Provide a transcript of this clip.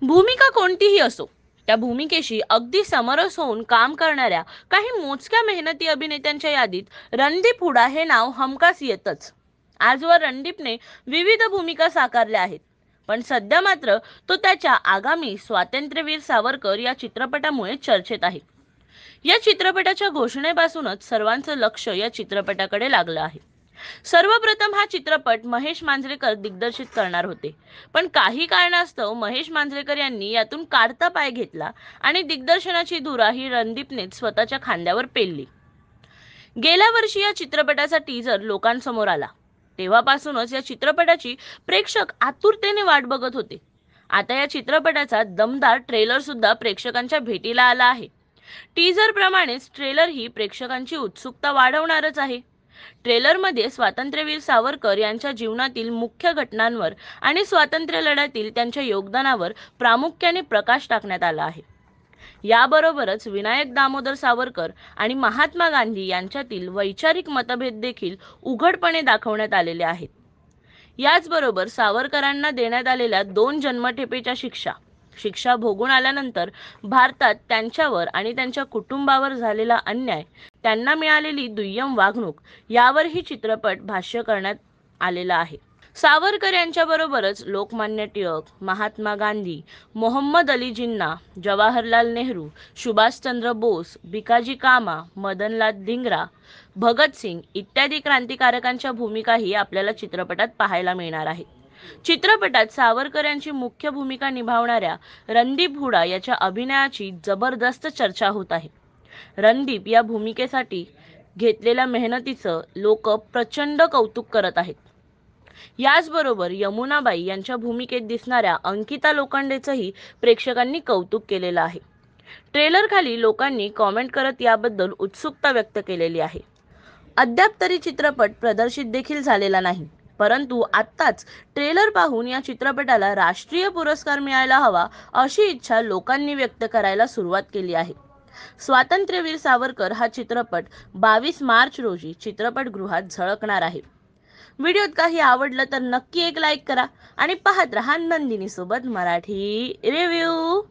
भूमिका कोणतीही असो, त्या भूमिकेशी अगदी समरस होऊन काम करणाऱ्या काही मोजक्या मेहनती अभिनेत्यांच्या यादीत रणदीप हुडा हे नाव हमखास येतच. आजवर रणदीपने विविध भूमिका साकारल्या आहेत, पण सध्या मात्र तो त्याच्या आगामी स्वातंत्र्यवीर सावरकर या चित्रपटामुळे चर्चेत आहे. या चित्रपटाच्या घोषणेपासूनच सर्वांचं लक्ष या चित्रपटाकडे लागलं आहे. सर्वप्रथम हा चित्रपट महेश मांजरेकर दिग्दर्शित करणार होते, पण काही कारणास्तव महेश मांजरेकर यांनी यातून काढता पाय घेतला आणि दिग्दर्शनाची धुरा ही रणदीपनेच स्वतःच्या खांद्यावर पेलली. गेल्या वर्षी या चित्रपटाचा टीजर लोकांसमोर आला. तेव्हापासूनच या चित्रपटाची प्रेक्षक आतुरतेने वाट बघत होते. आता या चित्रपटाचा दमदार ट्रेलर सुद्धा प्रेक्षकांच्या भेटीला आला आहे. टीजर प्रमाणेच ट्रेलर ही प्रेक्षकांची उत्सुकता वाढवणारच आहे. ट्रेलरमध्ये स्वातंत्र्यवीर सावरकर यांच्या जीवनातील मुख्य घटनांवर आणि स्वातंत्र्य लढ्यातील त्यांच्या योगदानावर प्रामुख्याने प्रकाश टाकण्यात आला आहे. याबरोबरच विनायक दामोदर सावरकर आणि महात्मा गांधी यांच्यातील वैचारिक मतभेद देखील उघडपणे दाखवण्यात आलेले आहेत. याचबरोबर सावरकरांना देण्यात आलेल्या 2 जन्मठेपेच्या शिक्षा भोगून आल्यानंतर भारतात त्यांच्यावर आणि त्यांच्या कुटुंबावर झालेला अन्याय, त्यांना मिळालेली दुय्यम वागणूक यावरही चित्रपट भाष्य करण्यात आलेला आहे. सावरकर यांच्याबरोबरच लोकमान्य टिळक, महात्मा गांधी, मोहम्मद अली जिन्ना, जवाहरलाल नेहरू, सुभाषचंद्र बोस, भिकाजी कामा, मदनलाल धिंगरा, भगतसिंग इत्यादी क्रांतिकारकांच्या भूमिकाही आपल्याला चित्रपटात पाहायला मिळणार आहेत. चित्रपटात सावरकर यांची मुख्य भूमिका निभावणाऱ्या रणदीप हुडा याच्या अभिनयाची जबरदस्त चर्चा होत आहे. रणदीप या भूमिकेसाठी घेतलेल्या मेहनतीचं लोक प्रचंड कौतुक करत आहेत. याचबरोबर यमुनाबाई यांच्या भूमिकेत दिसणाऱ्या अंकिता लोखंडेचंही प्रेक्षकांनी कौतुक केलेलं आहे. ट्रेलर खाली लोकांनी कॉमेंट करत याबद्दल उत्सुकता व्यक्त केलेली आहे. अद्याप तरी चित्रपट प्रदर्शित देखील झालेला नाही, परंतु आत्ताच ट्रेलर पाहून या चित्रपटाला राष्ट्रीय पुरस्कार मिळायला हवा अशी इच्छा लोकांनी व्यक्त करायला सुरुवात केली आहे. स्वातंत्र्यवीर सावरकर हा चित्रपट 22 मार्च रोजी चित्रपटगृहात झळकणार आहे. व्हिडिओत काही आवडलं तर नक्की एक लाईक करा आणि पाहत रहा नंदिनी सोबत मराठी रिव्ह्यू.